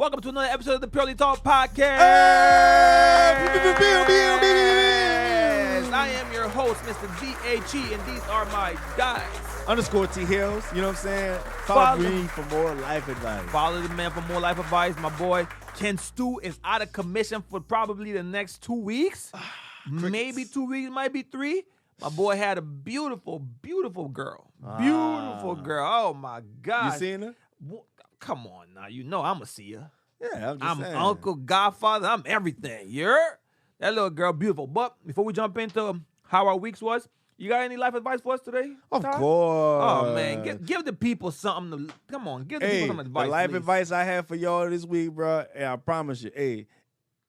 Welcome to another episode of the Purely Talk Podcast. I am your host, Mr. DHE, and these are my guys. _ T Hills, you know what I'm saying? Follow me for more life advice. Follow the man for more life advice. My boy, Ken Stu, is out of commission for probably the next 2 weeks. Maybe 2 weeks, might be 3. My boy had a beautiful, beautiful girl. Beautiful girl. Oh, my God. You seen her? Come on now. You know I'm a seer. Yeah, I'm saying. uncle, godfather. I'm everything. You heard? That little girl, beautiful. But before we jump into how our weeks was, you got any life advice for us today? Of Todd? course. Oh, man. Give the people something to... Come on. Give the people some advice, the life please. advice I have for y'all this week, bro, and I promise you,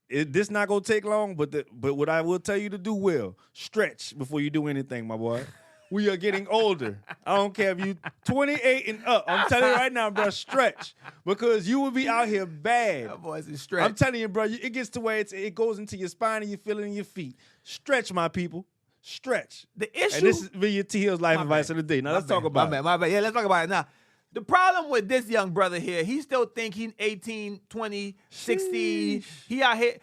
this not going to take long, but what I will tell you to do will. Stretch before you do anything, my boy. We are getting older. I don't care if you 28 and up. I'm telling you right now, bro, stretch. Because you will be out here bad. That boy's a stretch. I'm telling you, bro, it gets to where it goes into your spine and you feel it in your feet. Stretch, my people. Stretch. The issue... And this is T Hill's life advice of the day. Now, let's talk about it. My bad. Yeah, let's talk about it now. The problem with this young brother here, he still think he's 18, 20, 16. He out here...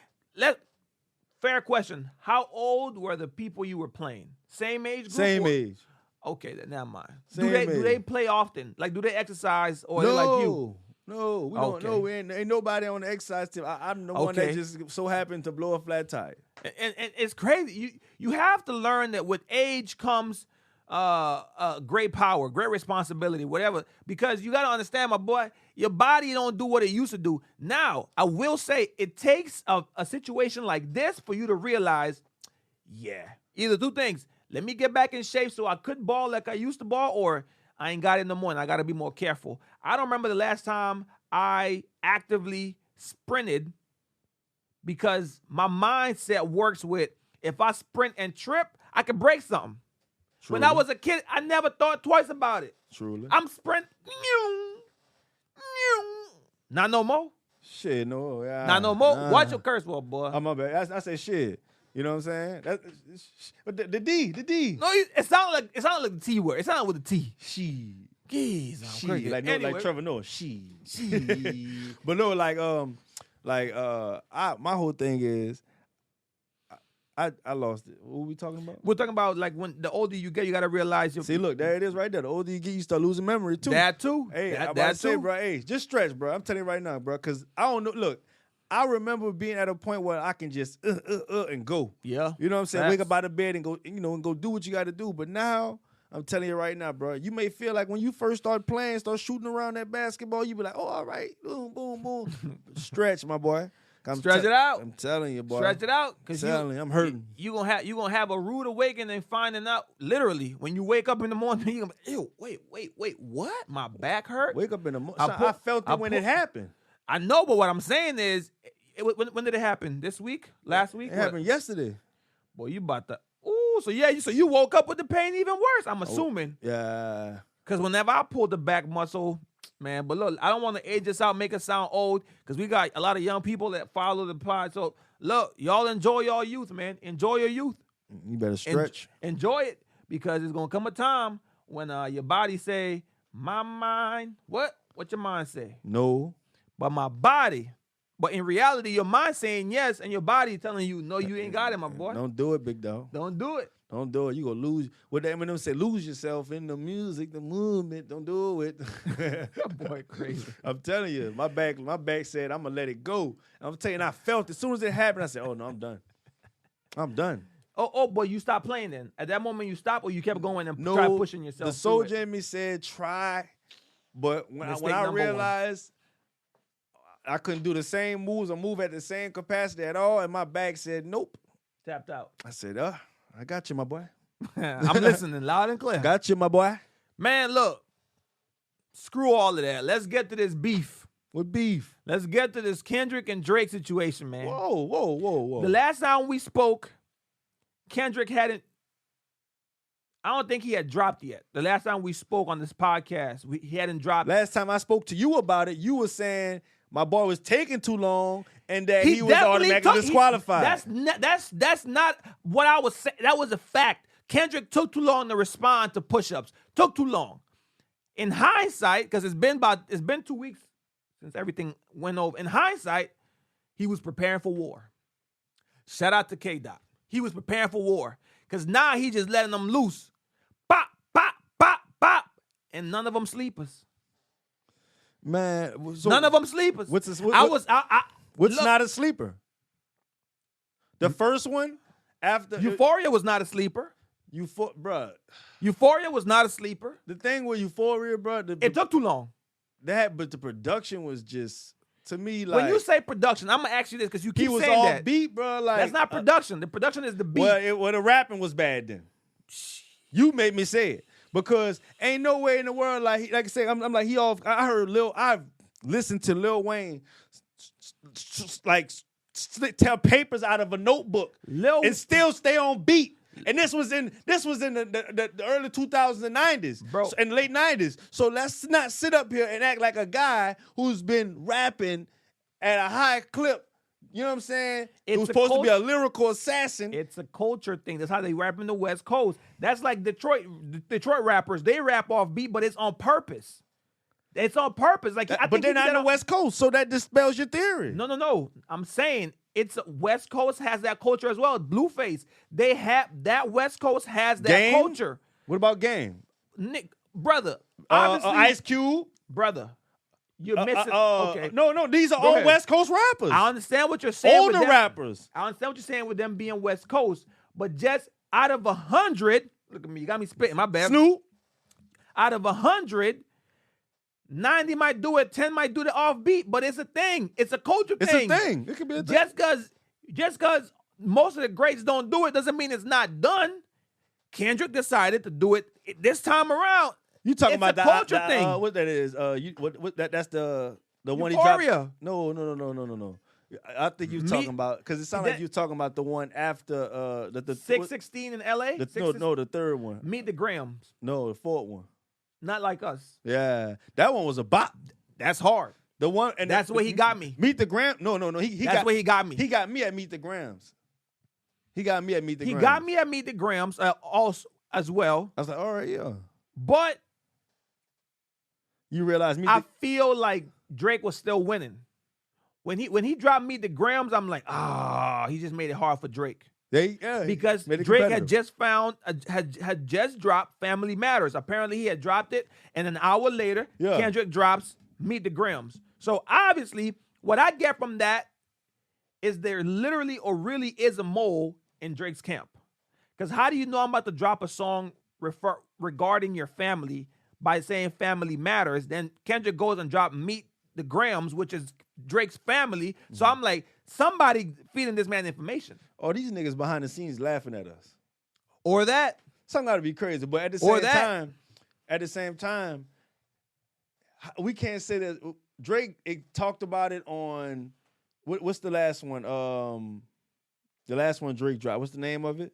Fair question. How old were the people you were playing? Same age group? Same age. Okay, then never mind. Same Do they play often? Like, do they exercise or they like you? No, we don't know. Ain't nobody on the exercise team. I'm the one that just so happened to blow a flat tire. And it's crazy. You have to learn that with age comes great power, great responsibility, whatever. Because you got to understand, my boy, your body don't do what it used to do. Now, I will say it takes a situation like this for you to realize, either two things. Let me get back in shape so I could ball like I used to ball, or I ain't got it no more and I got to be more careful. I don't remember the last time I actively sprinted because my mindset works with if I sprint and trip, I could break something. Truly. When I was a kid, I never thought twice about it. Truly. I'm sprint. Not no more. Shit, no. Not no more. Watch your curse word, boy. I'm my bad. I say shit. You know what I'm saying? But the D. No, it sounded like the T word. It sounded with the T. She. Jeez, She. like Like Trevor Noah. She. But no, my whole thing is, I lost it. What were we talking about? We're talking about like when the older you get, you got to realize your... See, look, there it is right there. The older you get, you start losing memory too. That too. Hey, I'm about that to say, too. bro, just stretch, bro. I'm telling you right now, bro, because I don't know. Look, I remember being at a point where I can just and go. Yeah. You know what I'm saying? Facts. Wake up out of bed and go, and go do what you got to do. But now, I'm telling you right now, bro, you may feel like when you first start playing, start shooting around that basketball, you be like, oh, all right, boom, boom, boom. Stretch, my boy. Stretch it out. I'm telling you, boy. Stretch it out. I'm hurting. You gonna have a rude awakening and finding out, literally, when you wake up in the morning, you're gonna be, ew, wait, what? My back hurt? Wake up in the morning. I felt it when it happened. I know, but what I'm saying is, when did it happen? This week? Last week? It happened yesterday. Boy, you about to... Ooh, so you woke up with the pain even worse, I'm assuming. Yeah. Because whenever I pull the back muscle... Man, but look, I don't want to age us out, make us sound old, because we got a lot of young people that follow the pod. So, look, y'all enjoy your youth, man. Enjoy your youth. You better stretch. Enjoy it, because it's going to come a time when your body say, my mind, what? What your mind say? No. But my body. But in reality, your mind saying yes, and your body telling you, no, you ain't got it, my boy. Don't do it, big dog. Don't do it. Don't do it. You gonna lose. What they Eminem say, lose yourself in the music, the movement. Don't do it. That boy crazy. I'm telling you, my back said, I'm gonna let it go. I'm telling you, I felt it. As soon as it happened, I said, oh no, I'm done. I'm done. Oh, boy, you stopped playing then. At that moment, you stopped, or you kept going and try pushing yourself. The soldier in me said, try, but when I realized I couldn't do the same moves or move at the same capacity at all, and my back said, nope. Tapped out. I said, I got you, my boy. I'm listening loud and clear. Got you, my boy. Man, look. Screw all of that. Let's get to this beef. What beef? Let's get to this Kendrick and Drake situation, man. Whoa. The last time we spoke, Kendrick hadn't... I don't think he had dropped yet. The last time we spoke on this podcast, he hadn't dropped. Last time I spoke to you about it, you were saying my boy was taking too long and that he was automatically disqualified. That's not what I was saying. That was a fact. Kendrick took too long to respond to push-ups. Took too long. In hindsight, because it's been 2 weeks since everything went over. In hindsight, he was preparing for war. Shout out to K-Dot. He was preparing for war. Because now he just letting them loose. Bop, bop, bop, bop. And none of them sleepers. Man. So none of them sleepers. What's Look, not a sleeper? The first one after Euphoria was not a sleeper. Bruh. Euphoria was not a sleeper. The thing with Euphoria, bruh. It took too long. But the production was just, to me, like. When you say production, I'm going to ask you this because you keep saying that. He was all beat, bro. Like, that's not production. The production is the beat. Well, the rapping was bad then. You made me say it. Because ain't no way in the world, like I say, I'm like, I've listened to Lil Wayne, like, tell papers out of a notebook and still stay on beat. And this was in the early 2000s and 90s, bro, and late 90s. So let's not sit up here and act like a guy who's been rapping at a high clip. You know what I'm saying? Who's supposed to be a lyrical assassin. It's a culture thing. That's how they rap in the West Coast. That's like Detroit rappers. They rap off beat, but it's on purpose. It's on purpose. Like, but they're not in the West Coast, so that dispels your theory. No. I'm saying it's West Coast has that culture as well. Blueface, they have that. West Coast has that culture. What about Game? Nick, brother, Ice Cube, brother. You're missing. Okay. No, these are all West Coast rappers. I understand what you're saying. Older rappers. I understand what you're saying with them being West Coast, but just out of 100, look at me, you got me spitting. My bad. Snoop. Out of 100, 90 might do it, 10 might do the offbeat, but it's a thing. It's a culture thing. It's a thing. It could be a thing. Just because most of the greats don't do it doesn't mean it's not done. Kendrick decided to do it this time around. You talking it's about a culture thing? What that is? That's the one Euphoria. he dropped. No. I think you talking about, because it sounds like you talking about the one after the 616 in L.A. The third one. Meet the Grams. No, the fourth one. Not Like Us. Yeah, that one was a bop. That's hard. The one, and that's where he got me. Meet the Grams. No. That's where he got me. He got me at Meet the Grams. He got me at Meet the Grams. He got me at Meet the Grams also as well. I was like, all right, yeah. But you realize I feel like Drake was still winning. When he dropped Meet the Grams, I'm like, he just made it hard for Drake. Because Drake had just had just dropped Family Matters. Apparently he had dropped it, and an hour later, Kendrick drops Meet the Grams. So obviously, what I get from that is there literally or really is a mole in Drake's camp. Because how do you know I'm about to drop a song regarding your family by saying Family Matters? Then Kendrick goes and drops Meet the Grams, which is Drake's family. So I'm like, somebody feeding this man information. Oh, these niggas behind the scenes laughing at us. Or that. Something got to be crazy. But at the same time, we can't say that Drake talked about it on, what's the last one? The last one Drake dropped. What's the name of it?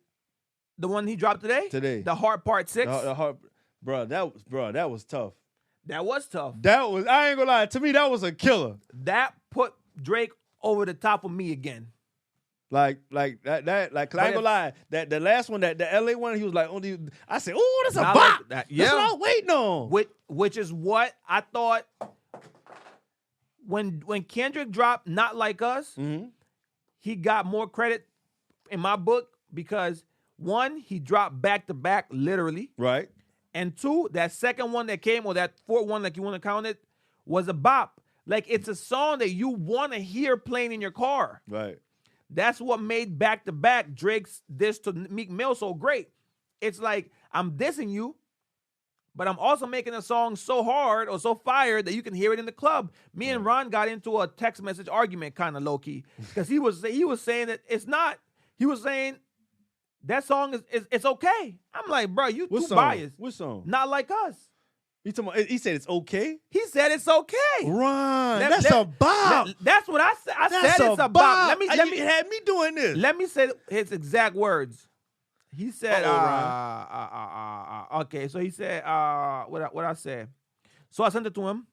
The one he dropped today? Today. The Heart Part 6? The Heart, that was tough. That was tough. I ain't gonna lie. To me, that was a killer. That put Drake over the top of me again. Like that. Cause I ain't gonna lie. That the last one, that the LA one, he was like, I said, oh, that's a bop. That's what I was waiting on. Which is what I thought when Kendrick dropped Not Like Us, he got more credit in my book because one, he dropped back to back, literally. Right. And two, that second one that came, or that fourth one, like you want to count it, was a bop. Like, it's a song that you want to hear playing in your car. Right. That's what made back to back Drake's diss to Meek Mill so great. It's like, I'm dissing you, but I'm also making a song so hard or so fire that you can hear it in the club. Me and Ron got into a text message argument, kind of low key, because he was saying that it's not. He was saying that song is it's okay. I'm like, bro, you too biased. What song? Not Like Us. He said it's okay? He said it's okay. Ron, that's a bop. That's what I said. I said it's a bop. Let me you had me doing this. Let me say his exact words. He said, okay. So he said, what I said. So I sent it to him,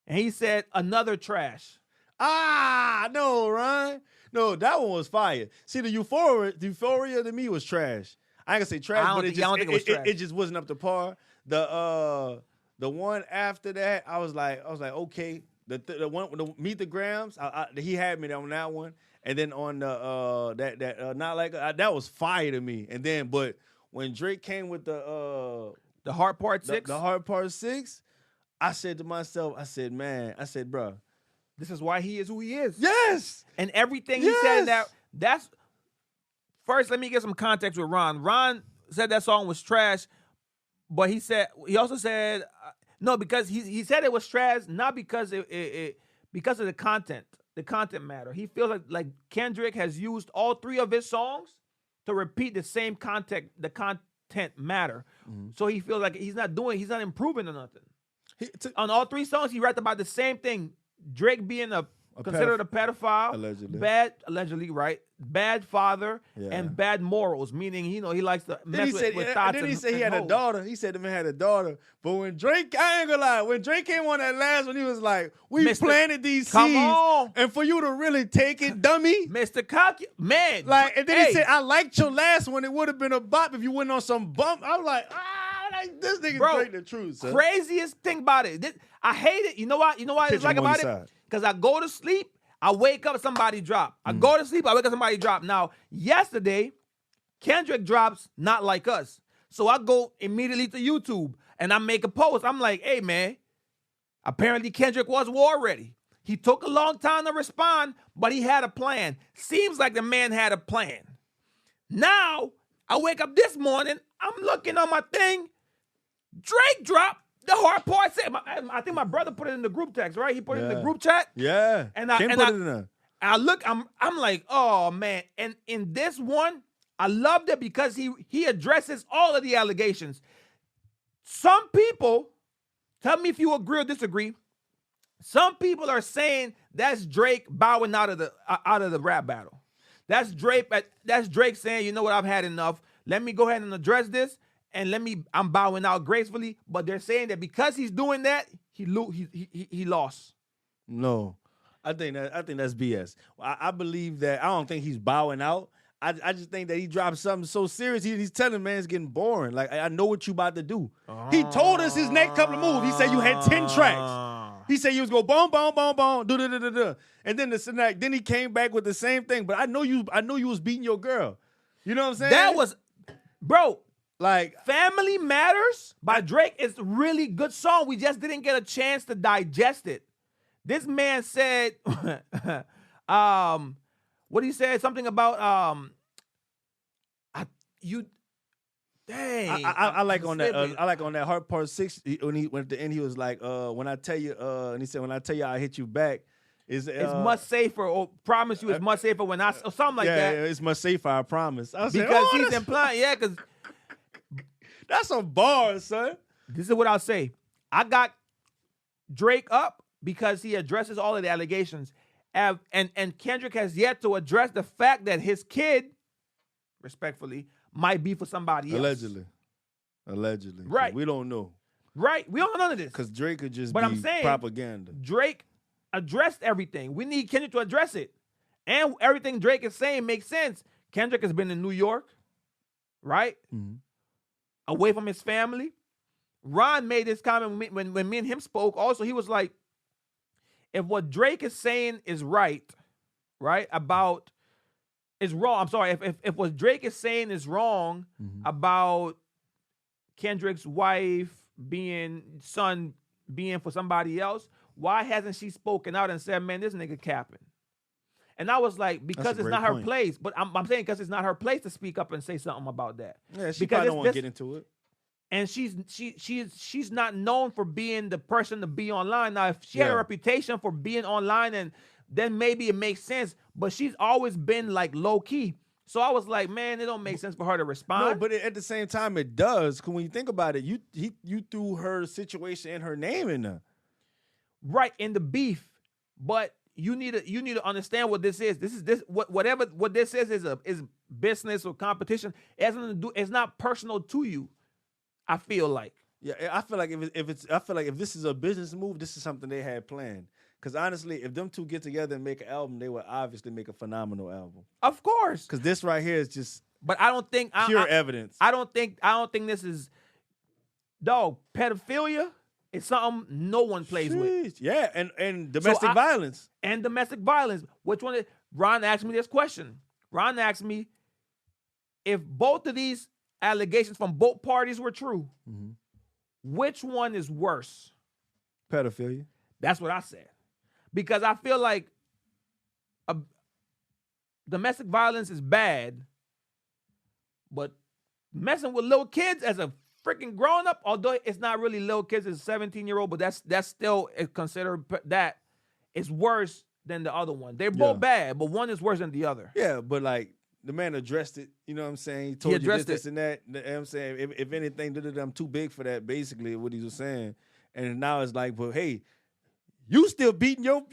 and he said, another trash. No, Ron. No, that one was fire. See, the Euphoria to me was trash. I ain't gonna say trash, but I don't think it was trash. It just wasn't up to par. The one after that, I was like, okay, The one the Meet the Grams, he had me on that one, and then on the Not Like that was fire to me. And then, but when Drake came with the Hard Part 6, the Hard Part 6, I said to myself, I said, bro, this is why he is who he is. Yes, and everything he said in that's. First, let me get some context with Ron. Ron said that song was trash, but he also said no, because he said it was trash not because because of the content matter. He feels like Kendrick has used all 3 of his songs to repeat the same content matter. Mm-hmm. So he feels like he's not improving or nothing. On all 3 songs, he rapped about the same thing. Drake being considered a pedophile, allegedly, right? Bad father and bad morals, meaning he likes to mess with thoughts. Then he said he had a daughter. He said the man had a daughter. But when Drake, I ain't gonna lie, when Drake came on that last one, he was like, "We planted these seeds, and for you to really take it, dummy, Mr. Cocky, man." Like, and then he said, "I liked your last one. It would have been a bop if you went on some bump." I was like, like this nigga Drake the truth. Son. Craziest thing about it, I hate it. You know why? It's like about it? Because I go to sleep. I wake up, somebody drop. I go to sleep, I wake up, somebody drop. Now, yesterday, Kendrick drops Not Like Us. So I go immediately to YouTube and I make a post. I'm like, hey, man, apparently Kendrick was war ready. He took a long time to respond, but he had a plan. Seems like the man had a plan. Now, I wake up this morning, I'm looking on my thing. Drake dropped the Hard Part 6. I think my brother put it in the group text, right? He put it in the group chat. Yeah. And I put it in there. I look, I'm like, oh man. And in this one, I loved it because he addresses all of the allegations. Some people, tell me if you agree or disagree. Some people are saying that's Drake bowing out of the rap battle. That's Drake saying, you know what, I've had enough. Let me go ahead and address this. And I'm bowing out gracefully, but they're saying that because he's doing that, he lost. No, I think that's BS. I believe that. I don't think he's bowing out. I just think that he dropped something so serious. He's telling man it's getting boring. Like, I know what you about to do. He told us his next couple of moves. He said you had 10 tracks. He said you was go boom, boom, boom, boom, do da da da da. And then he came back with the same thing. But I know you was beating your girl. You know what I'm saying? That was, bro. Like Family Matters by Drake is a really good song. We just didn't get a chance to digest it. This man said, what he said, something about I like on that Hard Part 6 when he went at the end. He was like, when I tell you, and he said, when I tell you I hit you back. It's much safer, or promise you it's much safer when or something like that. Yeah, it's much safer, I promise. Because he's implying, because that's some bars, son. This is what I'll say. I got Drake up because he addresses all of the allegations. And Kendrick has yet to address the fact that his kid, respectfully, might be for somebody else. Allegedly. Right. We don't know. Right. We don't know none of this. Because Drake could just be propaganda. Drake addressed everything. We need Kendrick to address it. And everything Drake is saying makes sense. Kendrick has been in New York, right? Mm-hmm. Away from his family. Ron made this comment when me and him spoke. Also, he was like, if what Drake is saying is right, about is wrong. I'm sorry. If what Drake is saying is wrong about Kendrick's son being for somebody else, why hasn't she spoken out and said, man, this nigga capping? And I was like, because it's not her place. But I'm saying because it's not her place to speak up and say something about that. Yeah, she probably don't want to get into it. And she's not known for being the person to be online. Now, if she had a reputation for being online, and then maybe it makes sense. But she's always been like low key. So I was like, man, it don't make sense for her to respond. No, but at the same time, it does. Because when you think about it, you threw her situation and her name in there. Right, in the beef. But you need to understand what this is. Whatever this is business or competition. It has nothing to do. It's not personal to you. I feel like. Yeah, I feel like if this is a business move, this is something they had planned. Because honestly, if them two get together and make an album, they would obviously make a phenomenal album. Of course. Because this right here is just. But I don't think pure evidence. I don't think this is pedophilia. It's something no one plays with. Yeah, and domestic violence. And domestic violence. Which one? Ron asked me this question. Ron asked me if both of these allegations from both parties were true, which one is worse? Pedophilia. That's what I said. Because I feel like domestic violence is bad, but messing with little kids as a freaking grown up, although it's not really little kids, it's a 17-year-old, but that's still considered that is worse than the other one. They're both bad, but one is worse than the other. Yeah, but like the man addressed it. You know what I'm saying? He told you this and that. You know what I'm saying? If anything, I'm too big for that. Basically, what he was saying. And now it's like, but hey, you still beating your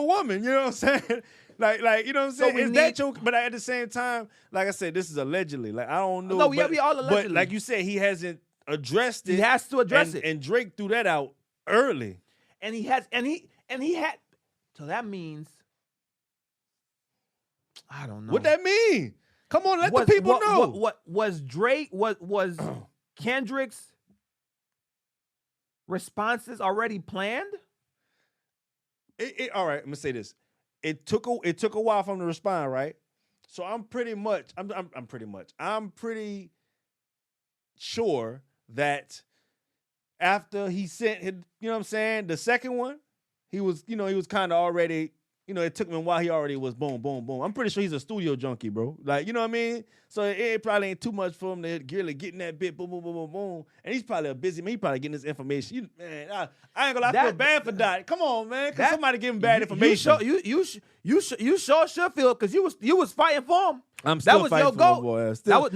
woman. You know what I'm saying? like you know what I'm saying? Is that your? But at the same time, like I said, this is allegedly. Like I don't know. No, we all allegedly. But like you said, he hasn't addressed it. He has to address it. And Drake threw that out early. And he has, and he had. So that means, I don't know. What that mean? Come on, let the people know. What was Drake? Was Kendrick's responses already planned? All right, I'm gonna say this. It took a while for him to respond, right? So I'm pretty sure that after he sent his, you know what I'm saying, the second one, he was kind of already, it took him a while. He already was boom, boom, boom. I'm pretty sure he's a studio junkie, bro. Like, you know what I mean? So it probably ain't too much for him to really get in that bit, boom, boom, boom, boom, boom. And he's probably a busy man. He probably getting this information. I ain't gonna lie, I feel bad for Dot. Come on, man. Cause somebody give him bad information. You sure should feel, because you was fighting for him. I'm still fighting for my boy. Sound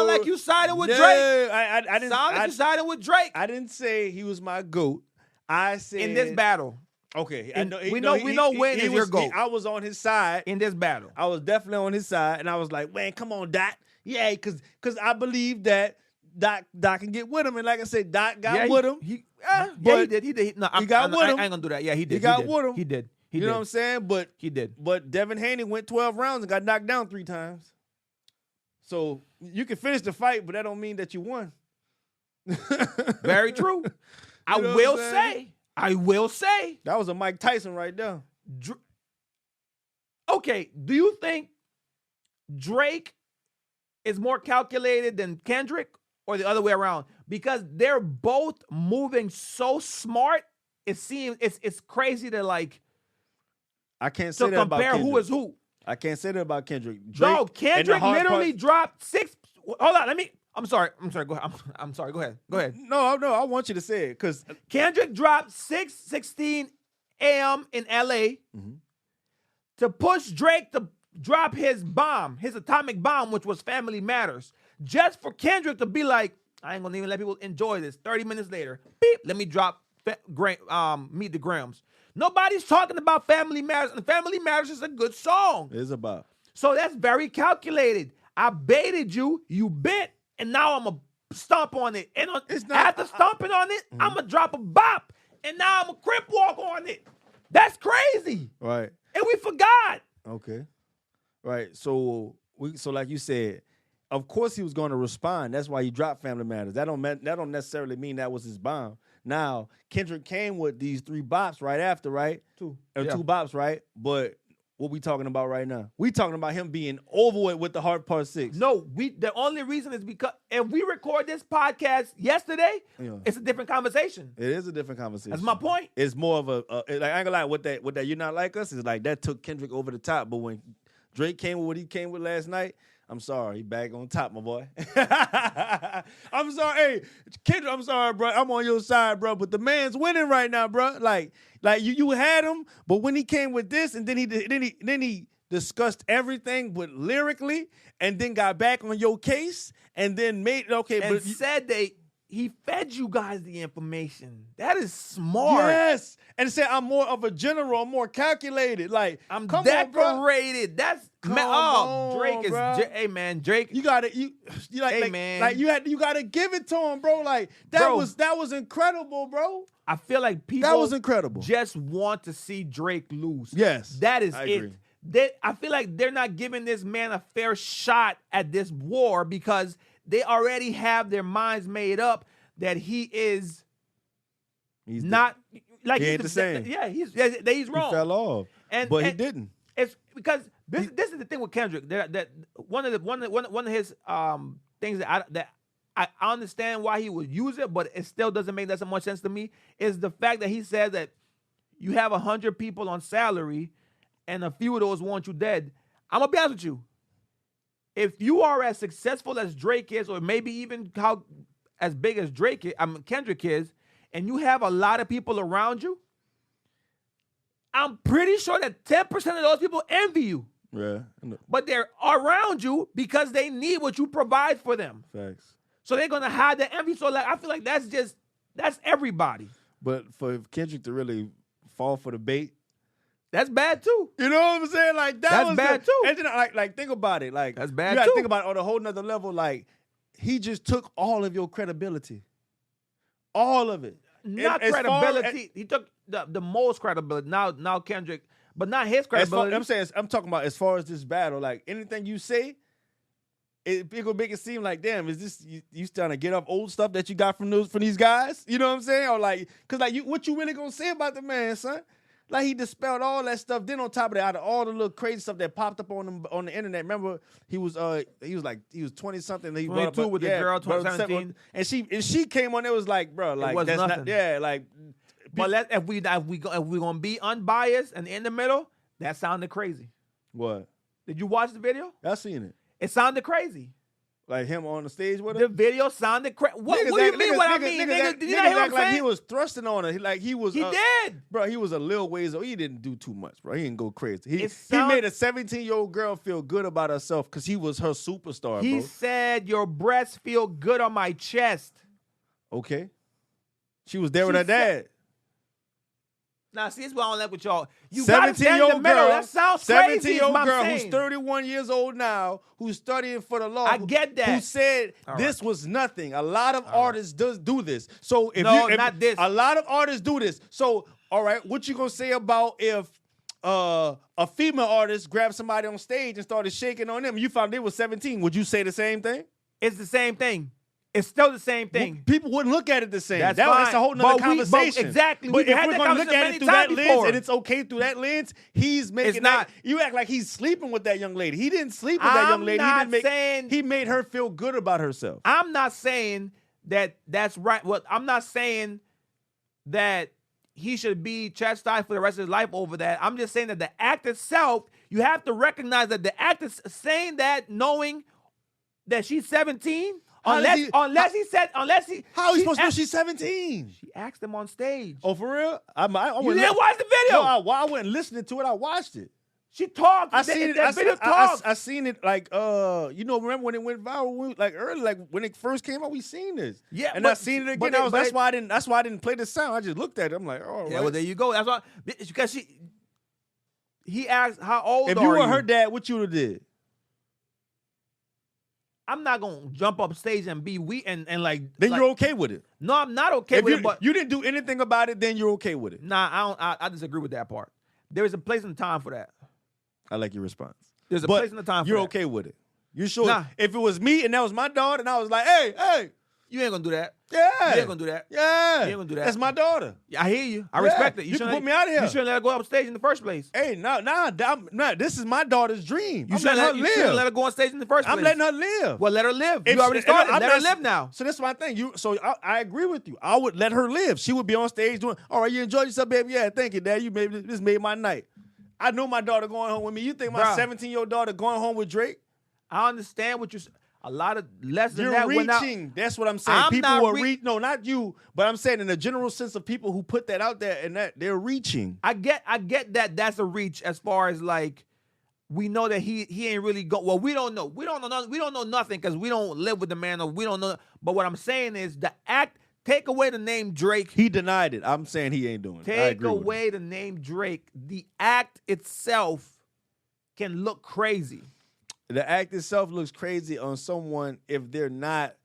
like you sided with Drake. I didn't. Sound like you sided with Drake. I didn't say he was my GOAT. I said in this battle. Okay, we know when is your GOAT. I was on his side in this battle. I was definitely on his side, and I was like, man, come on, Dot. Yeah, because I believe that Doc can get with him, and like I said, Doc got with him. He did. No, he got with him. I ain't gonna do that. Yeah, he did. He got with him. He did. You know what I'm saying? But he did. But Devin Haney went 12 rounds and got knocked down 3 times. So you can finish the fight, but that don't mean that you won. Very true. I will say that was a Mike Tyson right there. Okay, do you think Drake is more calculated than Kendrick, or the other way around? Because they're both moving so smart. It seems it's crazy to like. I can't say that about Kendrick. Compare who is who. I can't say that about Kendrick. No, Kendrick literally dropped 6. Hold on, I'm sorry. Go ahead. I'm sorry. Go ahead. No. I want you to say it, because Kendrick dropped 6:16 a.m. in L.A. To push Drake to drop his atomic bomb, which was Family Matters, just for Kendrick to be like, I ain't gonna even let people enjoy this. 30 minutes later, beep, let me drop Meet the Grams. Nobody's talking about Family Matters, and Family Matters is a good song. It is about. So that's very calculated. I baited you, you bit, and now I'm going to stomp on it. And after stomping on it, I'm going to drop a bop, and now I'm going to crip walk on it. That's crazy. Right. And we forgot. Okay. Right. So like you said, of course he was going to respond. That's why he dropped Family Matters. That don't necessarily mean that was his bomb. Now, Kendrick came with these 3 bops right after, right? 2 bops, right? But what we talking about right now? We talking about him being over with the Heart Part 6. No, the only reason is because if we record this podcast yesterday, it's a different conversation. It is a different conversation. That's my point. It's more of like, I ain't gonna lie, with that You're Not Like Us is like that took Kendrick over the top. But when Drake came with what he came with last night, I'm sorry, he back on top, my boy. I'm sorry, hey, Kendrick, I'm sorry, bro. I'm on your side, bro. But the man's winning right now, bro. Like you had him, but when he came with this, and then he discussed everything, but lyrically, and then got back on your case, and then made said he fed you guys the information. That is smart. Yes, and said I'm more of a general, I'm more calculated. Like I'm decorated. On, that's Drake is. Hey man, Drake. You gotta man. Like you gotta give it to him, bro. Like that was incredible, bro. I feel like people that was incredible. Just want to see Drake lose. Yes, that is I it. Agree. I feel like they're not giving this man a fair shot at this war, because they already have their minds made up that he is not like he ain't the same. Yeah, he's wrong. He fell off, but he didn't. It's because this is the thing with Kendrick. That one of his things that I understand why he would use it, but it still doesn't make that so much sense to me. Is the fact that he says that you have 100 people on salary, and a few of those want you dead. I'm gonna be honest with you. If you are as successful as Drake is, or maybe even as big as Kendrick is, and you have a lot of people around you, I'm pretty sure that 10% of those people envy you. Yeah. But they're around you because they need what you provide for them. Facts. So they're gonna hide the envy. So I feel like that's everybody. But for Kendrick to really fall for the bait, that's bad too. You know what I'm saying? Like that's bad too. And then like think about it. Like that's bad you gotta too. think about it on a whole nother level. Like he just took all of your credibility. All of it. Not credibility. He took the most credibility. Now Kendrick, but not his credibility. I'm talking about as far as this battle. Like anything you say, people make it seem like, damn, is this you trying to get up old stuff that you got from these guys? You know what I'm saying? Or like, cause like what you really gonna say about the man, son? Like he dispelled all that stuff. Then on top of that, out of all the little crazy stuff that popped up on the internet, remember he was 20 something. He 22 with the girl, 2017, and she came on. It was like, bro, like was that's nothing. not, yeah, like. But if we're gonna be unbiased and in the middle, that sounded crazy. What? Did you watch the video? I seen it. It sounded crazy. Like him on the stage with her? The video sounded crazy. What do you mean what I mean? Nigga, did you not hear what I'm saying? Like he was thrusting on her. He did. Bro, he was a little ways old. He didn't do too much, bro. He didn't go crazy. He made a 17-year-old girl feel good about herself because he was her superstar, bro. He said, your breasts feel good on my chest. Okay. She was there with her dad. Now, see, this is what I don't like with y'all. You got to stand in the middle. That sounds crazy. 17-year-old girl who's 31 years old now, who's studying for the law. I get that. Who said this was nothing. A lot of artists do this. So if not this. A lot of artists do this. So, all right, what you gonna say about if a female artist grabbed somebody on stage and started shaking on them? You found they was 17. Would you say the same thing? It's the same thing. It's still the same thing. Well, people wouldn't look at it the same. That's a whole nother conversation. Exactly. But if we're going to look at it through that lens, and it's okay through that lens, he's making it's not. You act like he's sleeping with that young lady. He didn't sleep with that young lady. He made her feel good about herself. I'm not saying that that's right. Well, I'm not saying that he should be chastised for the rest of his life over that. I'm just saying that the act itself, you have to recognize that the act is saying that knowing that she's 17. Unless he how is he supposed to know she's 17? She asked him on stage. Oh, for real? I you didn't watch the video? No, I wasn't listening to it. I watched it. She talked. I seen it. I seen it like remember when it went viral? Like early, like when it first came out, we seen this. Yeah, and I seen it again. That's why I didn't play the sound. I just looked at it. I'm like, oh, yeah. Right. Well, there you go. That's why because he asked how old. If you were her dad, what you would have did? I'm not gonna jump up stage and be weak and like. Then you're okay with it. No, I'm not okay with it. But you didn't do anything about it, then you're okay with it. Nah, I disagree with that part. There is a place and time for that. I like your response. There's a place and a time for you're that. Okay with it. You sure? Nah. If it was me and that was my daughter, and I was like, hey. You ain't gonna do that. Yeah. You ain't gonna do that. Yeah. You ain't gonna do that. That's my daughter. I hear you. I respect it. You can put me out of here. You shouldn't let her go up stage in the first place. Hey, no, this is my daughter's dream. You shouldn't let her go on stage in the first place. I'm letting her live. Well, let her live. You already started. Let her live now. So that's my thing. I agree with you. I would let her live. She would be on stage doing, all right, you enjoyed yourself, baby? Yeah, thank you, Dad. This made my night. I know my daughter going home with me. You think my 17-year-old daughter going home with Drake? I understand what you're saying. A lot of less than You're that. Reaching. That's what I'm saying. People were no, not you, but I'm saying in the general sense of people who put that out there and that they're reaching. I get that that's a reach as far as like we know that he ain't really go. Well, we don't know. We don't know nothing because we don't live with the man or we don't know. But what I'm saying is the act. Take away the name Drake. He denied it. I'm saying he ain't doing it. Take away the name Drake. The act itself can look crazy. The act itself looks crazy on someone if they're not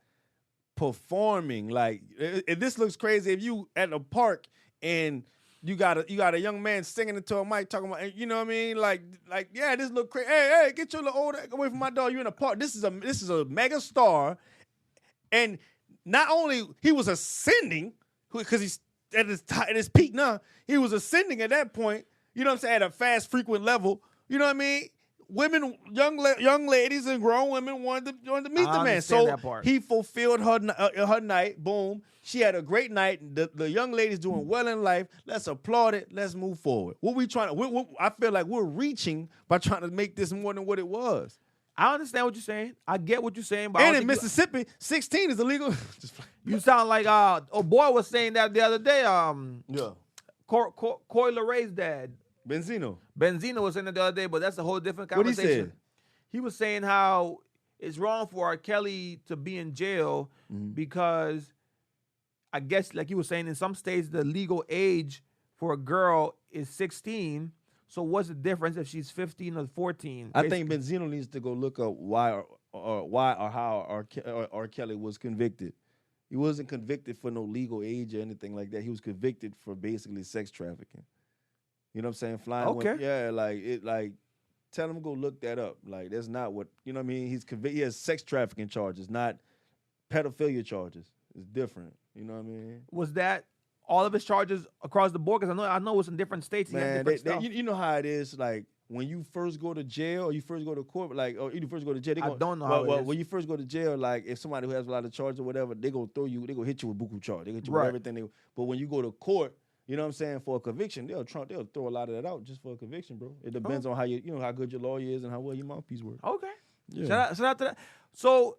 performing. Like, if this looks crazy, if you at a park and you got a young man singing into a mic talking about, you know what I mean? Like yeah, this look crazy. Hey, get your little old away from my dog. You in a park. This is a mega star, And not only he was ascending, because he's at his peak now, he was ascending at that point, you know what I'm saying, at a fast, frequent level. You know what I mean? Women, young ladies and grown women wanted to meet the man. So he fulfilled her night. Boom. She had a great night. The young lady's doing well in life. Let's applaud it. Let's move forward. What we trying to? I feel like we're reaching by trying to make this more than what it was. I understand what you're saying. I get what you're saying. But and in Mississippi, 16 is illegal. You sound like boy was saying that the other day. Yeah. Coy Leray's dad. Benzino was saying that the other day, but that's a whole different conversation. What he said? He was saying how it's wrong for R. Kelly to be in jail because I guess, like he was saying, in some states the legal age for a girl is 16. So what's the difference if she's 15 or 14? I think Benzino needs to go look up why or how R. Kelly was convicted. He wasn't convicted for no legal age or anything like that. He was convicted for basically sex trafficking. You know what I'm saying? Flying. Okay. Tell him to go look that up. Like, that's not what, you know what I mean? He's convicted. He has sex trafficking charges, not pedophilia charges. It's different. You know what I mean? Was that all of his charges across the board? Because I know it's in different states. Man, you know how it is. Like, when you first go to jail or you first go to court, or you first go to jail, I don't know how it is. When you first go to jail, like, if somebody who has a lot of charges or whatever, they gonna hit you with buku charge. They hit you with everything. But when you go to court, you know what I'm saying, for a conviction, they'll throw a lot of that out just for a conviction, bro. It depends on how how good your lawyer is and how well your mouthpiece works. Okay. Yeah. Shout out to that. So,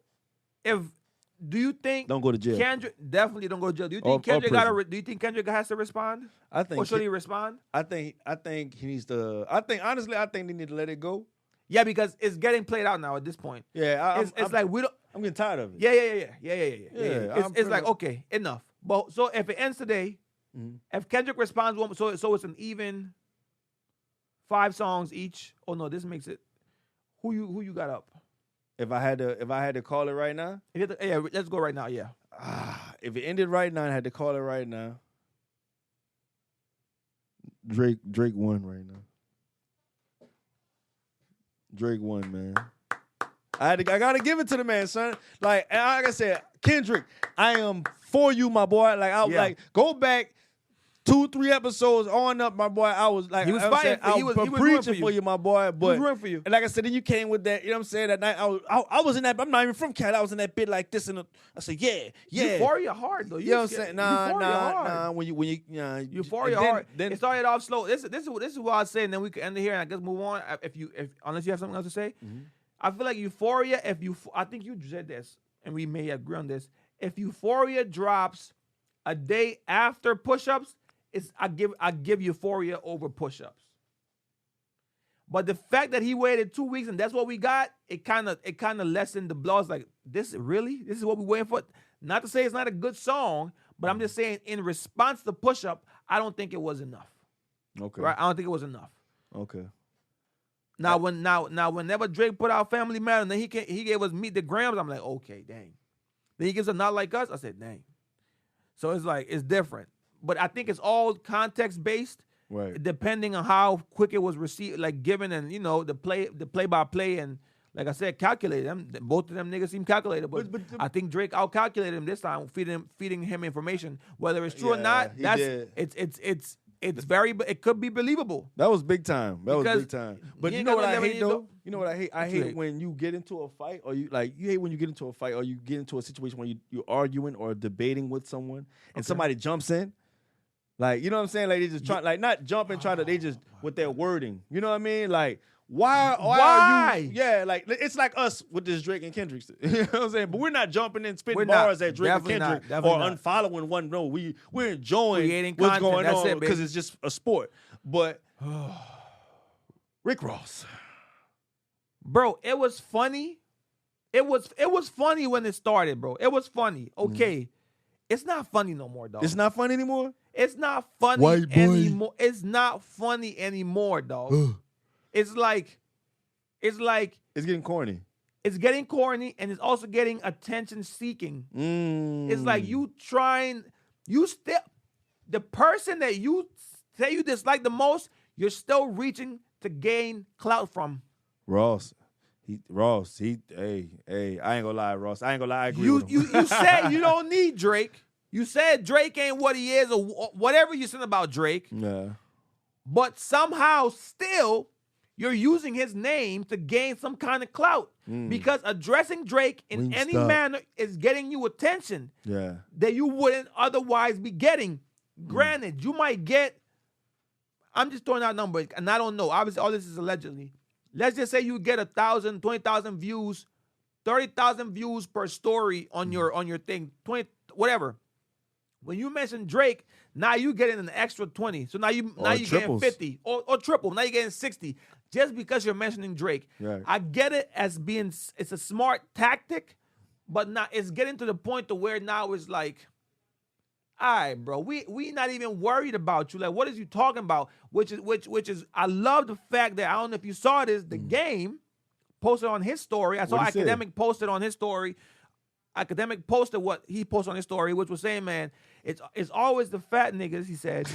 do you think don't go to jail? Kendrick definitely don't go to jail. Do you think Do you think Kendrick has to respond? I think. Or should he respond? I think he needs to. Honestly, I think they need to let it go. Yeah, because it's getting played out now at this point. Yeah, it's like we don't. I'm getting tired of it. Yeah. It's like, okay, enough. But so if it ends today. If Kendrick responds, so it's an even 5 songs each. Oh no, this makes it. Who you got up? If I had to call it right now, yeah, let's go right now. Yeah. If it ended right now, I had to call it right now. Drake won right now. Drake won, man. I gotta give it to the man, son. Like I said, Kendrick, I am for you, my boy. Like go back 2-3 episodes on up, my boy. I was like, he was fighting. I was preaching for you, my boy. But he was rooting for you. And like I said, then you came with that. You know what I'm saying? That night, I was in that. I'm not even from Cali. I was in that bit like this, and I said, yeah. Euphoria hard though. You know what I'm saying? Nah. When you Euphoria hard. Then it started off slow. This is what I was saying. Then we can end it here and I guess move on. If unless you have something else to say, I feel like Euphoria. I think you said this, and we may agree on this. If Euphoria drops a day after push-ups, I give Euphoria over push-ups. But the fact that he waited 2 weeks and that's what we got, it kind of lessened the blow. It's like, this is what we're waiting for. Not to say it's not a good song, but I'm just saying in response to push-up, I don't think it was enough. Okay. Right? I don't think it was enough. Okay. Now whenever Drake put out Family Matter and then he gave us Meet the Grams, I'm like, okay, dang. Then he gives a Not Like Us, I said, dang. So it's like, it's different. But I think it's all context based, right? Depending on how quick it was received, like given, and the play by play, and like I said, calculated. Both of them niggas seem calculated, but I think Drake out calculated him this time, feeding him information. Whether it's true or not, it's very. It could be believable. That was big time. That was big time. But you know what I hate though? You know what I hate? I hate when you get into a fight, or you hate when you get into a fight, or you get into a situation where you're arguing or debating with someone, and somebody jumps in. Like, you know what I'm saying? Like, they just try, like, not jump and try to, they just, with their wording. You know what I mean? Like, why are you? Yeah, like, it's like us with this Drake and Kendrick. You know what I'm saying? But we're not jumping and spitting bars at Drake and Kendrick or unfollowing one. No, we're enjoying what's going on because it's just a sport. But Rick Ross. Bro, it was funny. It was funny when it started, bro. It was funny. Okay. It's not funny no more, dog. It's not funny anymore? It's not funny anymore. It's not funny anymore, dog. It's getting corny. It's getting corny, and it's also getting attention seeking. It's like the person that you say you dislike the most, you're still reaching to gain clout from. Ross, Hey, I ain't gonna lie, Ross. I ain't gonna lie, I agree with him. You said you don't need Drake. You said Drake ain't what he is or whatever you said about Drake. Yeah. But somehow still you're using his name to gain some kind of clout. Because addressing Drake in any manner is getting you attention that you wouldn't otherwise be getting. Granted, you might get, I'm just throwing out numbers, and I don't know. Obviously, all this is allegedly. Let's just say you get 1,000, 20,000 views, 30,000 views per story on your thing, 20, whatever. When you mention Drake, now you getting an extra 20. So now you getting 50 or triple. Now you're getting 60 just because you're mentioning Drake. Right. I get it as being, it's a smart tactic, but now it's getting to the point to where now it's like, all right, bro, we not even worried about you. Like, what is you talking about? Which is I love the fact that, I don't know if you saw this, the game posted on his story. I saw Academic posted on his story. Academic posted what he posted on his story, which was saying, man, it's always the fat niggas, he said,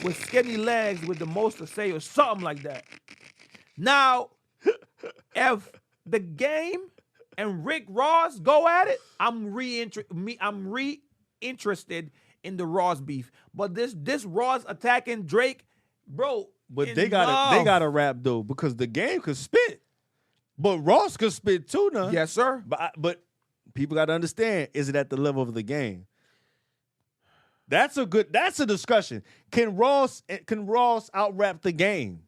with skinny legs with the most to say or something like that. Now, if the game and Rick Ross go at it, I'm re-interested in the Ross beef. But this Ross attacking Drake, bro. But they gotta rap though, because the game could spit. But Ross could spit too now. Yes, sir. But people gotta understand, is it at the level of the game? That's a discussion. Can Ross out-rap the game?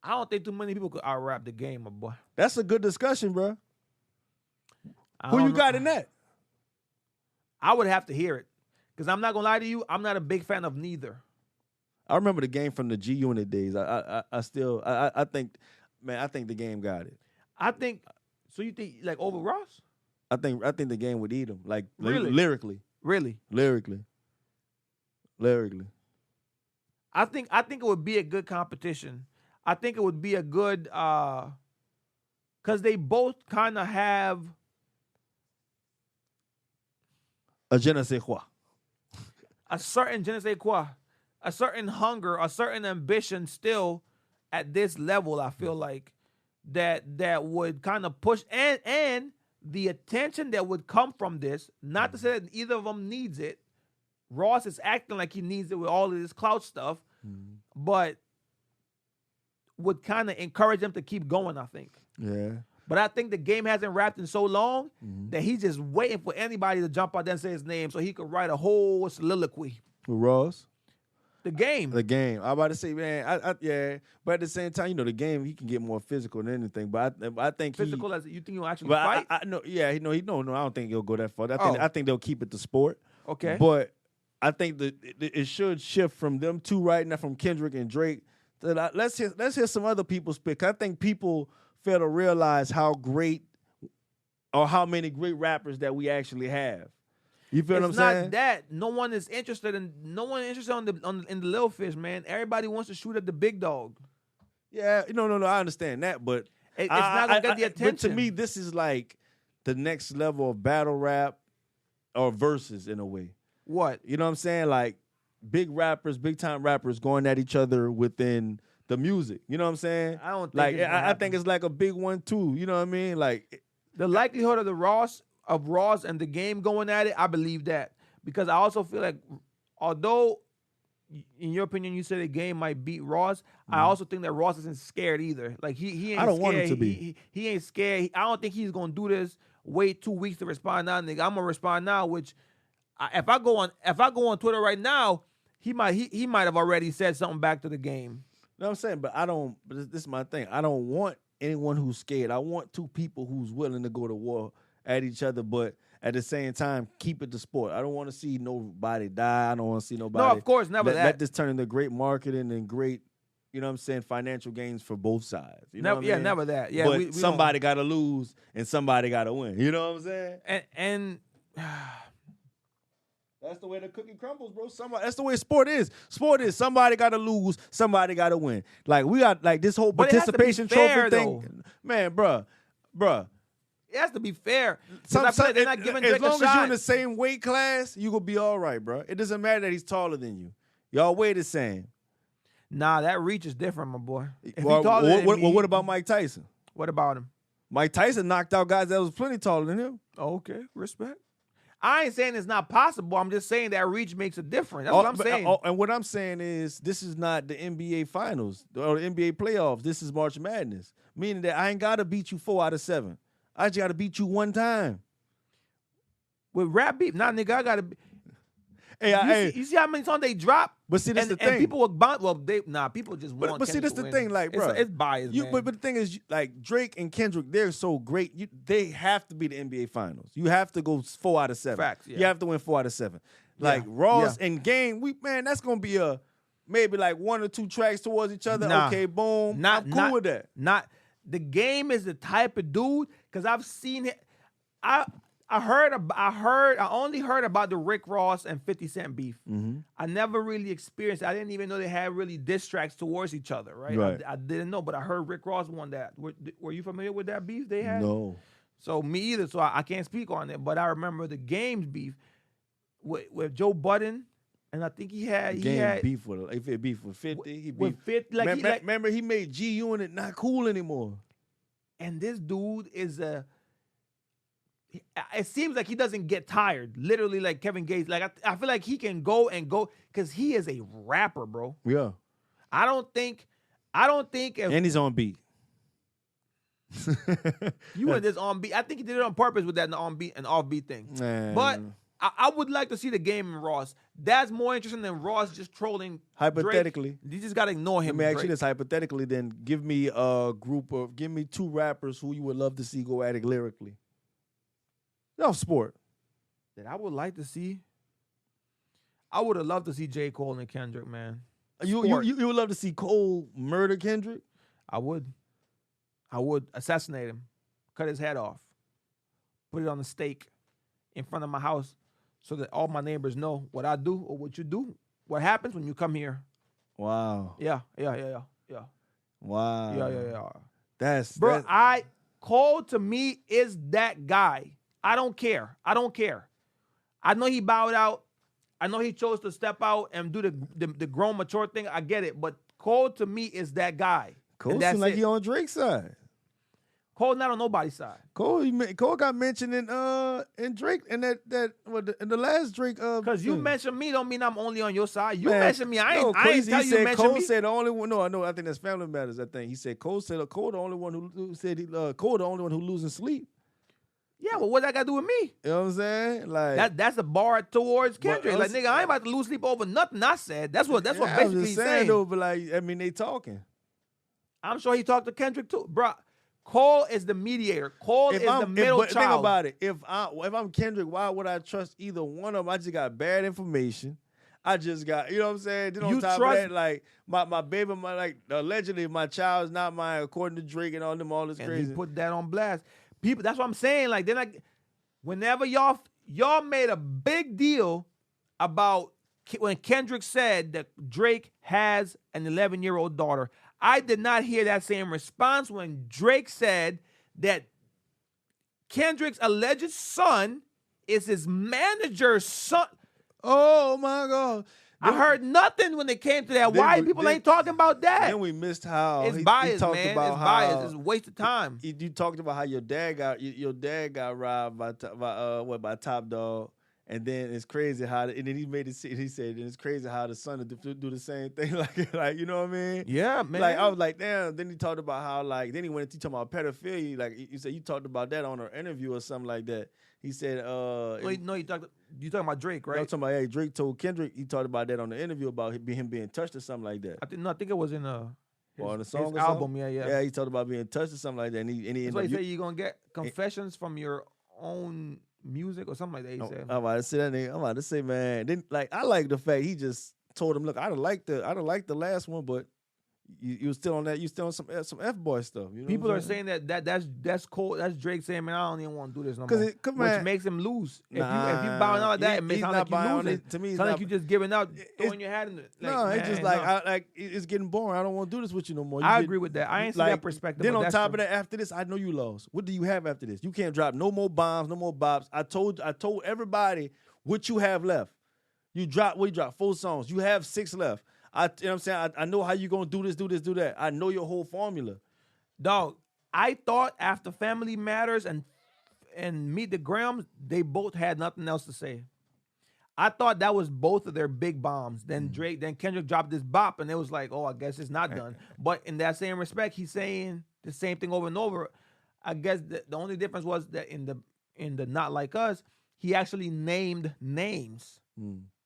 I don't think too many people could out-rap the game, my boy. That's a good discussion, bro. Who you got in that? I would have to hear it. Because I'm not going to lie to you, I'm not a big fan of neither. I remember the game from the G Unit days. I think the game got it. So you think, like, over Ross? I think the game would eat him. Like, really? Lyrically. Really? Lyrically. I think it would be a good competition. I think it would be a good, because they both kind of have a je ne sais quoi. A certain je ne sais quoi, a certain hunger, a certain ambition still at this level, I feel like, that would kind of push, and the attention that would come from this, not to say that either of them needs it. Ross is acting like he needs it with all of this clout stuff, but would kind of encourage them to keep going, I think. Yeah. But I think the game hasn't rapped in so long that he's just waiting for anybody to jump out there and say his name so he could write a whole soliloquy. With Ross? The game. I'm about to say, man, yeah. But at the same time, the game, he can get more physical than anything. But I think physical as you think he'll actually fight? I know, yeah, I don't think he'll go that far. I think they'll keep it to sport. Okay. But I think that it should shift from them two right now, from Kendrick and Drake. Let's hear some other people's pick. I think people fail to realize how great or how many great rappers that we actually have. You feel what I'm saying? It's not that. No one is interested in the little fish, man. Everybody wants to shoot at the big dog. Yeah, no, I understand that, but it's not gonna get the attention. But to me, this is like the next level of battle rap or verses in a way. What? You know what I'm saying? Like big time rappers going at each other within the music. You know what I'm saying? I don't think like I think it's like a big one too. You know what I mean? Like the likelihood of Ross and the game going at it, I believe that. Because I also feel like, although in your opinion you said the game might beat Ross, I also think that Ross isn't scared either. Like he ain't I don't scared. want him to be. He ain't scared. I don't think he's gonna do this. Wait 2 weeks to respond now, nigga. I'm gonna respond now. Which, if I go on Twitter right now, he might have already said something back to the game. You know what I'm saying? But I don't. But this is my thing. I don't want anyone who's scared. I want two people who's willing to go to war at each other, but at the same time, keep it to sport. I don't want to see nobody die. I don't want to see nobody. No, of course, never that. Let this turn into great marketing and great, you know what I'm saying, financial gains for both sides. You know what I mean? Never that. Yeah, but somebody got to lose and somebody got to win. You know what I'm saying? And that's the way the cookie crumbles, bro. That's the way sport is. Sport is somebody got to lose, somebody got to win. Like we got like this whole participation trophy thing, man, bruh. It has to be fair. I feel like they're not giving Drake a shot. As long as you're in the same weight class, you gonna be all right, bro. It doesn't matter that he's taller than you. Y'all weigh the same. Nah, that reach is different, my boy. What about Mike Tyson? What about him? Mike Tyson knocked out guys that was plenty taller than him. Okay, respect. I ain't saying it's not possible. I'm just saying that reach makes a difference. That's what I'm saying. And what I'm saying is this is not the NBA Finals or the NBA playoffs. This is March Madness, meaning that I ain't got to beat you 4 out of 7. I just got to beat you one time. With rap beef, nah, nigga, I gotta. Hey, you see how many times they drop? But see, that's the thing. And people would bounce. Well, people just want. But see, that's the thing, like, bro, it's biased, man. But the thing is, like Drake and Kendrick, they're so great. They have to be the NBA Finals. You have to go 4 out of 7. Facts. Yeah. You have to win 4 out of 7. Like Ross and Game, that's gonna be maybe like 1 or 2 tracks towards each other. Nah. Okay, boom. I'm cool with that. Not the Game is the type of dude because I've seen it. I only heard about the Rick Ross and 50 Cent beef. Mm-hmm. I never really experienced it. I didn't even know they had really diss tracks towards each other, right? I didn't know, but I heard Rick Ross won that. Were you familiar with that beef they had? No. So me either, so I can't speak on it, but I remember the Game's beef with Joe Budden, and I think he had beef with 50. He with beef. 50, remember he made G Unit not cool anymore. And this dude is it seems like he doesn't get tired. Literally, like Kevin Gates. Like I feel like he can go and go because he is a rapper, bro. Yeah. I don't think. And he's on beat. You went this on beat. I think he did it on purpose with that on beat and off beat thing. Man. But I would like to see the Game in Ross. That's more interesting than Ross just trolling. Hypothetically, Drake. You just gotta ignore him. Let me ask Drake. you this hypothetically. Then give me give me 2 rappers who you would love to see go at it lyrically. No sport. That I would like to see. I would have loved to see J. Cole and Kendrick, man. You would love to see Cole murder Kendrick? I would assassinate him, cut his head off, put it on a stake in front of my house so that all my neighbors know what I do or what you do, what happens when you come here. Wow. Yeah. Wow. Yeah. That's Cole to me is that guy. I don't care. I know he bowed out. I know he chose to step out and do the grown mature thing. I get it, but Cole to me is that guy. Cole seems like he on Drake's side. Cole not on nobody's side. Cole got mentioned in Drake in in the last Drake. Because you mentioned me don't mean I'm only on your side. You Man, mentioned me. I ain't tell you to mention Cole me. said the only one. No, I know. I think that's Family Matters. I think he said Cole the only one who said Cole the only one who losing sleep. Yeah, well, what that got to do with me? You know what I'm saying? Like that's a bar towards Kendrick. Like, nigga, I ain't about to lose sleep over nothing I said. That's what basically he's saying. Though, but like, I mean, they talking. I'm sure he talked to Kendrick too, bro. Cole is the mediator. Cole is the middle child. Think about it. If I'm Kendrick, why would I trust either one of them? I just got bad information. I just got, you know what I'm saying? Then on top of that, like my baby, allegedly my child is not mine, according to Drake and all this and crazy. He put that on blast. People, that's what I'm saying. Like, then whenever y'all made a big deal about when Kendrick said that Drake has an 11-year-old daughter. I did not hear that same response when Drake said that Kendrick's alleged son is his manager's son. Oh my God. I heard nothing when it came to that. Why people ain't talking about that? Then we missed how it's biased, man. It's biased. It's a waste of time. You talked about how your dad got robbed by Top Dog, and then it's crazy how and then he said it's crazy how the son do the same thing like you know what I mean? Yeah, man. Like I was like, damn. Then he talked about how then he went to talk about pedophilia. Like you said, you talked about that on an interview or something like that. He said, you talking about Drake, right? I'm talking about, Drake told Kendrick, he talked about that on the interview about him being touched or something like that. I think it was in his song his album, yeah. Yeah, he talked about being touched or something like that. And he That's why he said you're going to get confessions from your own music or something like that, he said. I'm about to say that nigga. I'm about to say, man. Then, I like the fact he just told him, look, I don't like the last one, but you was still on that. You still on some F-boy stuff. You know people are saying that's Cole. That's Drake saying, man, I don't even want to do this no more. Which makes him lose. If you bowing out like that, it makes sound like you losing. To me, it's like you just giving up, throwing your hat in it. It's just it's getting boring. I don't want to do this with you no more. I agree with that. I ain't see that perspective. Then on top of that, after this, I know you lost. What do you have after this? You can't drop no more bombs, no more bops. I told everybody what you have left. You dropped 4 songs. You have 6 left. You know what I'm saying? I know how you gonna do this, do that. I know your whole formula. Dog, I thought after Family Matters and Meet the Grahams, they both had nothing else to say. I thought that was both of their big bombs. Then Kendrick dropped this bop, and it was like, oh, I guess it's not done. But in that same respect, he's saying the same thing over and over. I guess the only difference was that in the Not Like Us, he actually named names,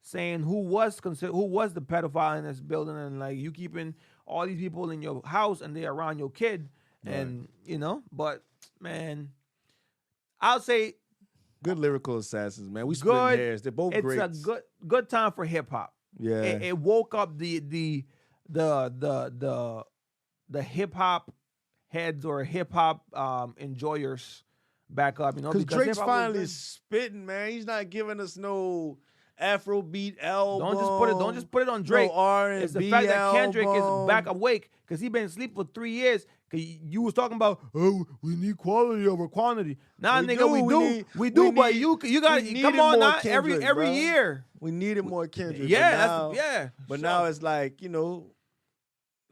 saying who was the pedophile in this building, and like you keeping all these people in your house and they're around your kid, and But man, I'll say. Good lyrical assassins, man. We splitting hairs. They're both great. It's a good time for hip hop. Yeah, it woke up the hip hop heads or hip hop enjoyers back up. Because Drake's finally spitting, man. He's not giving us no Afrobeat album. Don't just put it on Drake. No R&B It's the fact that Kendrick album. is back awake because he been asleep for 3 years. Cause you was talking about, oh, we need quality over quantity. Nah, nigga, we do. But you got to come on now. Every year we needed more Kendrick. Yeah, But now it's like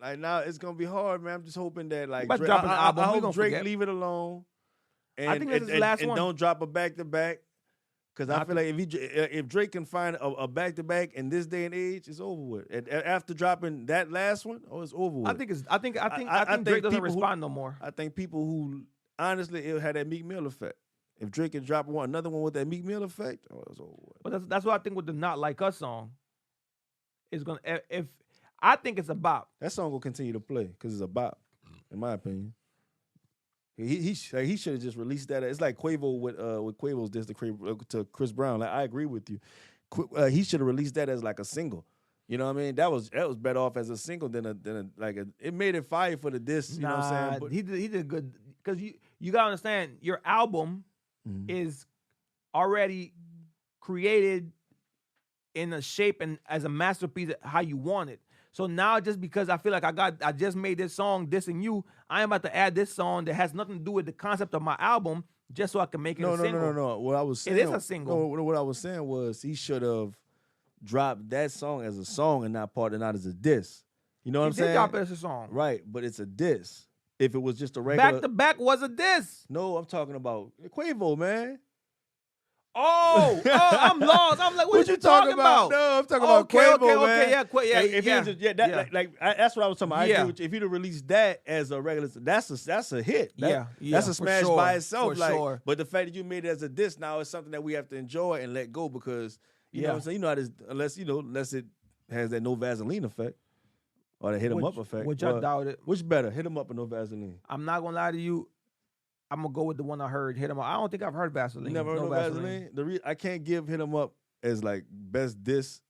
like now it's gonna be hard, man. I'm just hoping that like Drake, I hope Drake leave it alone. And, I think this is the last one. And don't drop a back to back. Because I feel like if Drake can find a back to back in this day and age, it's over with. After dropping that last one, it's over with. I think Drake doesn't respond no more. I think people who honestly it had that Meek Mill effect. If Drake can drop another one with that Meek Mill effect, it's over with. But that's what I think with the Not Like Us song is gonna. If I think it's a bop, that song will continue to play because it's a bop, in my opinion. He should have just released that. It's like Quavo with Quavo's diss to Chris Brown. Like I agree with you. He should have released that as like a single. You know what I mean? That was better off as a single than a it made it fire for the diss. You know what I'm saying? But he did good because you gotta understand your album is already created in a shape and as a masterpiece how you want it. So now just because I feel like I just made this song dissing you, I am about to add this song that has nothing to do with the concept of my album just so I can make it a single. No. What I was saying, it is a single. No, what I was saying was he should have dropped that song as a song and not as a diss. You know what I'm saying? He did drop it as a song. Right, but it's a diss. If it was just a regular... Back to Back was a diss. No, I'm talking about Quavo, man. Oh, I'm lost. I'm like, what you talking about? No, I'm talking about Quavo, man. That's what I was talking about. I agree with you. If you'd have released that as a regular, that's a hit. That's a smash by itself. Sure. But the fact that you made it as a diss now is something that we have to enjoy and let go because you know what I'm saying. You know how this, unless it has that no Vaseline effect or the hit 'em up effect. Which I doubt it. Which better, hit 'em up or no Vaseline? I'm not gonna lie to you. I'm gonna go with the one I heard, Hit 'Em Up. I don't think I've heard Vaseline. You never heard no Vaseline? I can't give Hit 'Em Up as like best diss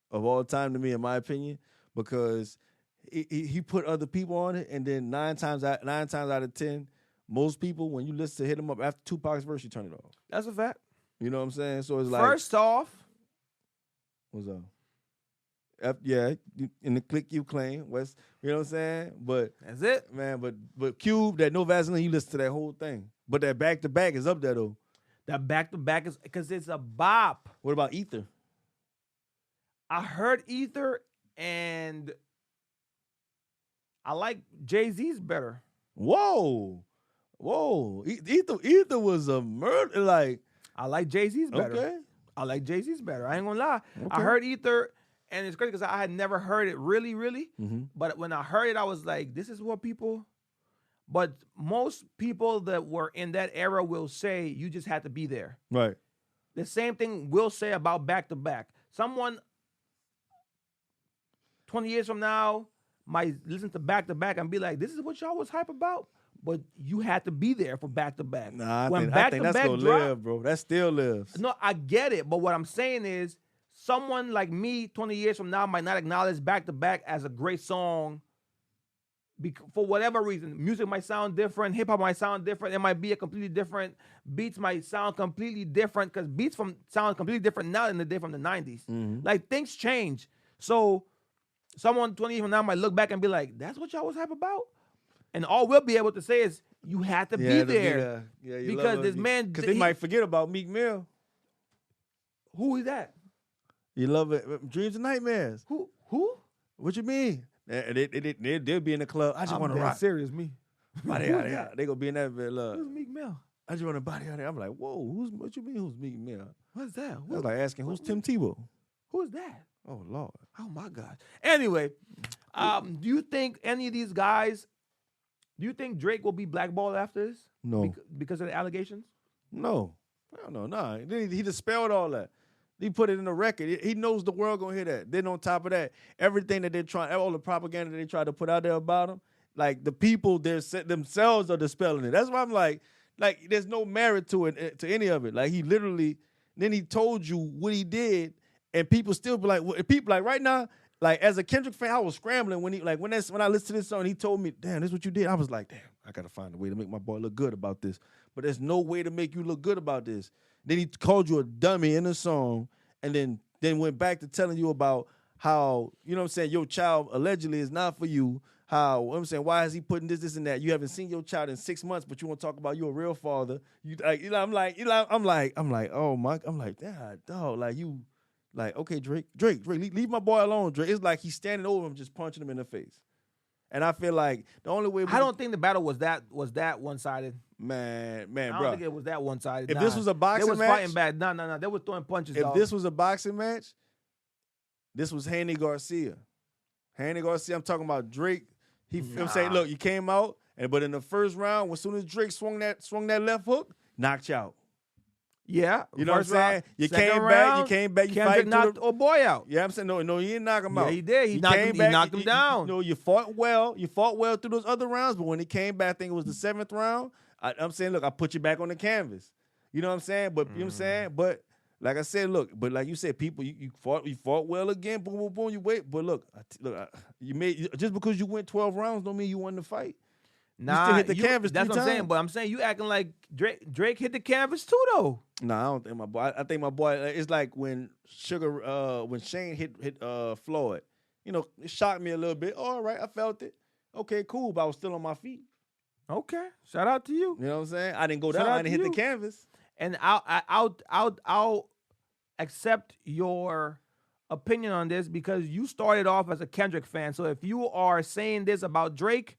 of all time to me, in my opinion, because he put other people on it, and then nine times out of 10, most people when you listen to Hit 'Em Up after Tupac's verse, you turn it off. That's a fact. You know what I'm saying? So it's like first off, what's up? In the click you claim, West, you know what I'm saying? But that's it, man. But Cube, that no Vaseline, you listen to that whole thing. But that back to back is up there though. That back to back is because it's a bop. What about Ether? I heard Ether and I like Jay-Z's better. Whoa. Ether was a murder. Like I like Jay-Z's better. Okay. I like Jay-Z's better. I ain't gonna lie. Okay. I heard Ether. And it's crazy because I had never heard it really. Mm-hmm. But when I heard it, I was like, this is what people... But most people that were in that era will say, you just had to be there. Right. The same thing we'll say about Back to Back. Someone 20 years from now might listen to Back and be like, this is what y'all was hype about? But you had to be there for Back to Back. Nah, I think that's going to live, bro. That still lives. No, I get it. But what I'm saying is, someone like me 20 years from now might not acknowledge Back to Back as a great song for whatever reason. Music might sound different. Hip hop might sound different. It might be a completely different. Beats might sound completely different because beats sound completely different now than they did from the 90s. Mm-hmm. Like things change. So someone 20 years from now might look back and be like, that's what y'all was hype about? And all we'll be able to say is, you had to be there. Because this man... Because they might forget about Meek Mill. Who is that? You love it. Dreams and Nightmares. Who? What you mean? They'll be in the club. I just want to rock. Serious, me. Body out here. They gonna be in that bit. Look, Who's Meek Mill? I just want a body out there. I'm like, whoa, what you mean? Who's Meek Mill? What's that? I was like asking, who's Tim Tebow? Who's that? Oh Lord. Oh my God. Anyway, do you think any of these guys? Do you think Drake will be blackballed after this? No. Because of the allegations? No. No. He dispelled all that. He put it in the record. He knows the world gonna hear that. Then on top of that, everything that they're trying, all the propaganda that they try to put out there about him, like the people themselves are dispelling it. That's why I'm like there's no merit to it, to any of it. Like he literally, then he told you what he did, and people still be like, people like right now, like as a Kendrick fan, I was scrambling when I listened to this song, he told me, damn, this is what you did. I was like, damn, I gotta find a way to make my boy look good about this. But there's no way to make you look good about this. Then he called you a dummy in the song, and then went back to telling you about how, you know what I'm saying, your child allegedly is not for you. How, you know what I'm saying, why is he putting this and that? You haven't seen your child in 6 months, but you want to talk about you a real father. I'm like, oh my, I'm like, God, dog, like you, like, okay, Drake, leave my boy alone, Drake. It's like he's standing over him, just punching him in the face. And I feel like the only way I don't think the battle was that one-sided. Man, I don't bro. think it was that one-sided. If this was a boxing match, they was fighting back. No. They were throwing punches. If this was a boxing match, this was Hanny Garcia. I'm talking about Drake. You know what I'm saying, look, you came out, but in the first round, as soon as Drake swung that left hook, knocked you out. Yeah, you know what I'm saying. You came back. You Kendrick knocked old boy out. Yeah, I'm saying no, you didn't knock him out. Yeah, he did. He knocked him down. You fought well. You fought well through those other rounds, but when he came back, I think it was the 7th round. I'm saying, look, I put you back on the canvas. You know what I'm saying? But you know what I'm saying. But like I said, look, but like you said, people, you fought well again. Boom, boom, boom. You wait, but look, you made just because you went 12 rounds don't mean you won the fight. Nah, you still hit the canvas. That's what I'm saying. But I'm saying you acting like Drake hit the canvas too, though. Nah, I don't think my boy. I think my boy. It's like when Shane hit Floyd. You know, it shocked me a little bit. All right, I felt it. Okay, cool, but I was still on my feet. Okay, shout out to you. You know what I'm saying? I didn't go down. I didn't hit the canvas. And I'll accept your opinion on this because you started off as a Kendrick fan. So if you are saying this about Drake,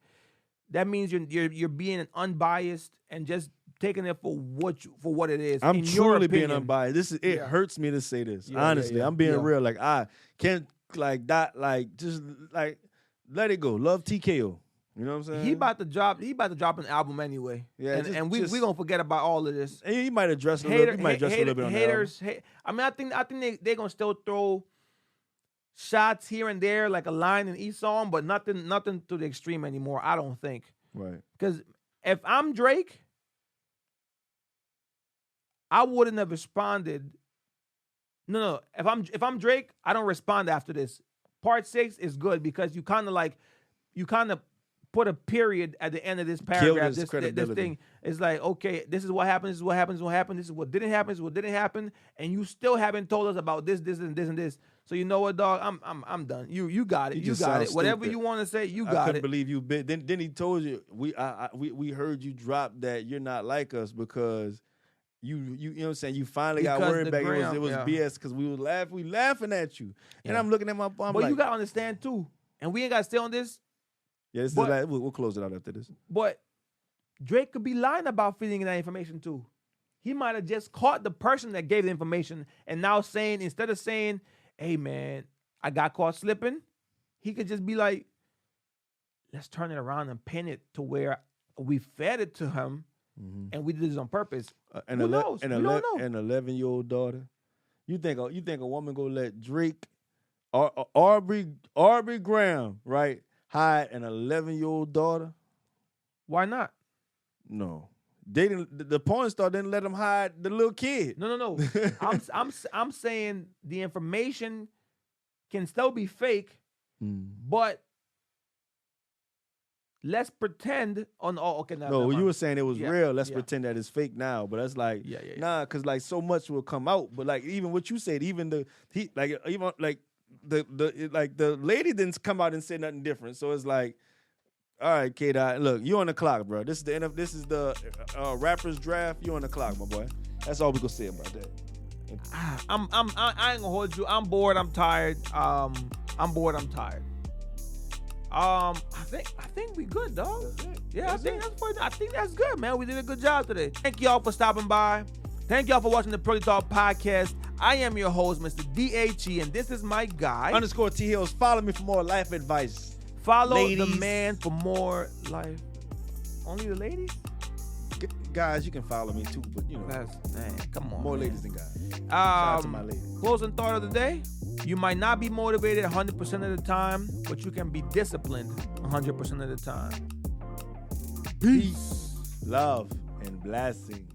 that means you're being unbiased and just taking it for what it is. I'm truly being unbiased. It hurts me to say this. Honestly, I'm being real. Like I can't just let it go. Love TKO. You know what I'm saying? He about to drop an album anyway. Yeah, and we gonna forget about all of this. And he might address a little bit on haters. I mean, I think they're gonna still throw shots here and there, like a line in each song, but nothing to the extreme anymore. I don't think. Right. Because if I'm Drake, I wouldn't have responded. No. If I'm Drake, I don't respond after this. Part 6 is good because you kind of put a period at the end of this paragraph. This thing is like, okay, this is what happened. This is what happened. This is what happened. This is what didn't happen. This is what didn't happen. And you still haven't told us about this, and this, and this. So you know what, dog? I'm done. You got it. You got it. Whatever stupid. You want to say, you got it. I couldn't believe you. Then he told you we heard you drop that you're not like us because you know what I'm saying. You finally got word back. It was BS because we laughing at you. Yeah. And I'm looking at my. But you gotta understand too, and we ain't gotta stay on this. Yeah, we'll close it out after this. But Drake could be lying about feeding that information too. He might have just caught the person that gave the information and now saying, instead of saying, hey man, I got caught slipping, he could just be like, let's turn it around and pin it to where we fed it to him and we did this on purpose. Who knows? We don't know. An 11-year-old daughter. You think a woman gonna let Drake, Aubrey Graham, right? Hide an 11-year-old daughter? Why not? No, they didn't. The porn star didn't let him hide the little kid. No. I'm saying the information can still be fake, but let's pretend on. Oh, okay. No, you were saying it was real. Let's pretend that it's fake now. But that's like, nah, because like so much will come out. But like even what you said, even the lady didn't come out and say nothing different. So it's like, all right, K-Dot, look, you on the clock, bro. This is the rappers draft. You on the clock, my boy. That's all we gonna say about that. I ain't gonna hold you. I'm bored. I'm tired. I'm bored. I'm tired. I think we good, dog. Yeah, I think that's good, man. We did a good job today. Thank y'all for stopping by. Thank y'all for watching the Pearly Talk podcast. I am your host, Mr. DHE, and this is my guy. _ T Hills. Follow me for more life advice. Follow ladies. the man for more life. Only the ladies? Guys, you can follow me too, but you know. Man, come on. More man. ladies than guys. Shout out to my ladies. Closing thought of the day. You might not be motivated 100% of the time, but you can be disciplined 100% of the time. Peace, love, and blessings.